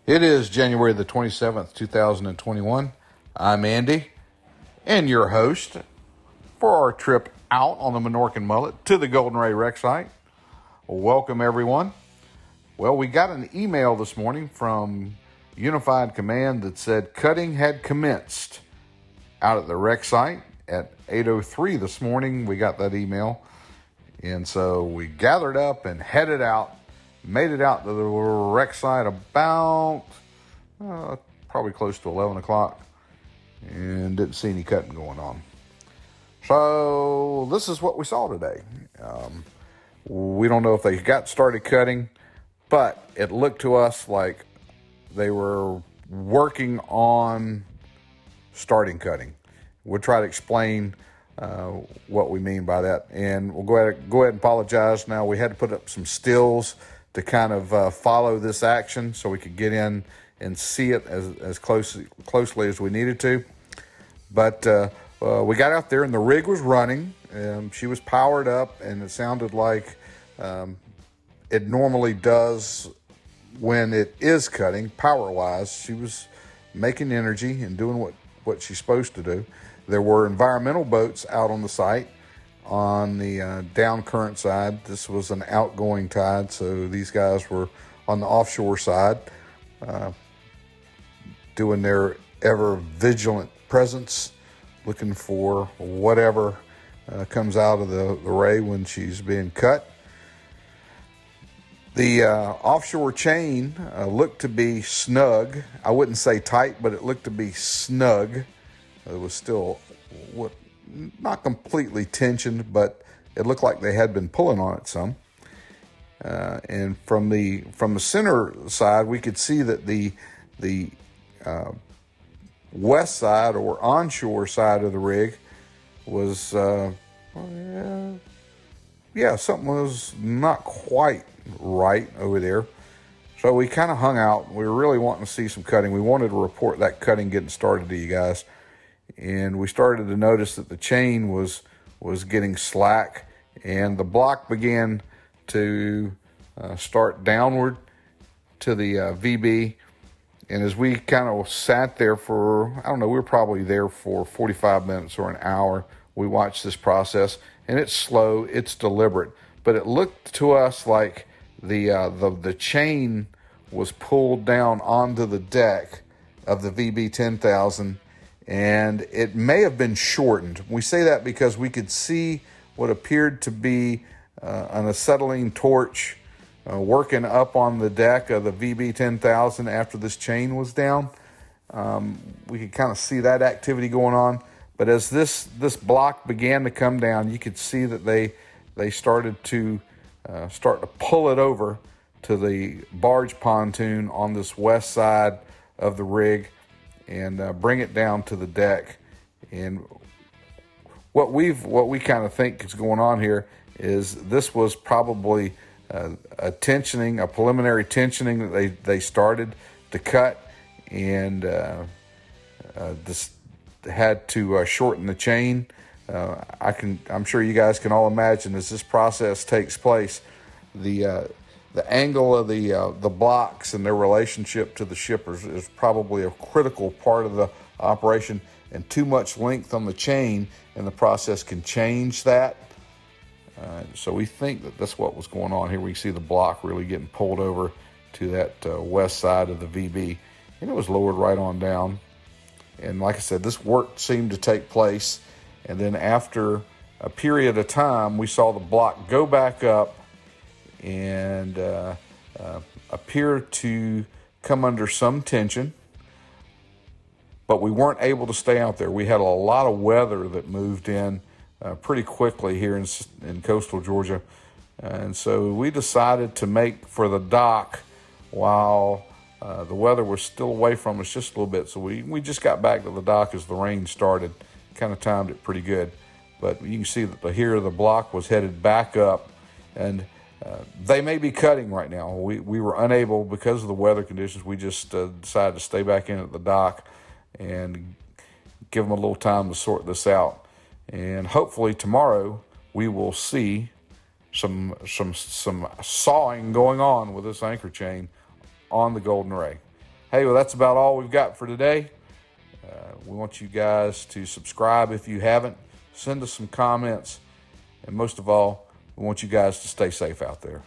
It is January the 27th, 2021. I'm Andy, and your host for our trip out on the Minorcan Mullet to the Golden Ray Rec site. Welcome, everyone. Well, we got an email this morning from Unified Command that said cutting had commenced out at the rec site at 8:03 this morning. We got that email, and so we gathered up and headed out. Made it out to the rec site about probably close to 11 o'clock and didn't see any cutting going on. So this is what we saw today. We don't know if they got started cutting, but it looked to us like they were working on starting cutting. We'll try to explain what we mean by that, and we'll go ahead and apologize. Now, we had to put up some stills to kind of follow this action so we could get in and see it as closely as we needed to. But we got out there and the rig was running. She was powered up, and it sounded like it normally does when it is cutting, power-wise. She was making energy and doing what she's supposed to do. There were environmental boats out on the site. On the down current side, this was an outgoing tide, so these guys were on the offshore side doing their ever vigilant presence, looking for whatever comes out of the ray when she's being cut. The offshore chain looked to be snug. I wouldn't say tight, but it looked to be snug. It was still not completely tensioned, but it looked like they had been pulling on it some. And from the center side, we could see that the west side or onshore side of the rig was, something was not quite right over there. So we kind of hung out. We were really wanting to see some cutting. We wanted to report that cutting getting started to you guys. And we started to notice that the chain was getting slack, and the block began to start downward to the VB. And as we kind of sat there for, we were probably there for 45 minutes or an hour. We watched this process, and it's slow, it's deliberate, but it looked to us like the chain was pulled down onto the deck of the VB 10,000. And it may have been shortened. We say that because we could see what appeared to be an acetylene torch working up on the deck of the VB 10,000 after this chain was down. We could kind of see that activity going on. But as this block began to come down, you could see that they started to pull it over to the barge pontoon on this west side of the rig and bring it down to the deck. And what we kind of think is going on here is this was probably a preliminary tensioning that they started to cut, and this had to shorten the chain. I'm sure you guys can all imagine as this process takes place, the angle of the blocks and their relationship to the shippers is probably a critical part of the operation, and too much length on the chain and the process can change that. So we think that that's what was going on here. We see the block really getting pulled over to that west side of the VB, and it was lowered right on down. And like I said, this work seemed to take place, and then after a period of time, we saw the block go back up and appear to come under some tension, but we weren't able to stay out there. We had a lot of weather that moved in pretty quickly here in coastal Georgia, and so we decided to make for the dock while the weather was still away from us just a little bit. So we just got back to the dock as the rain started, kind of timed it pretty good. But you can see that the block was headed back up, and they may be cutting right now. We were unable, because of the weather conditions, we just decided to stay back in at the dock and give them a little time to sort this out. And hopefully tomorrow we will see some sawing going on with this anchor chain on the Golden Ray. Hey, well, that's about all we've got for today. We want you guys to subscribe if you haven't. Send us some comments. And most of all, we want you guys to stay safe out there.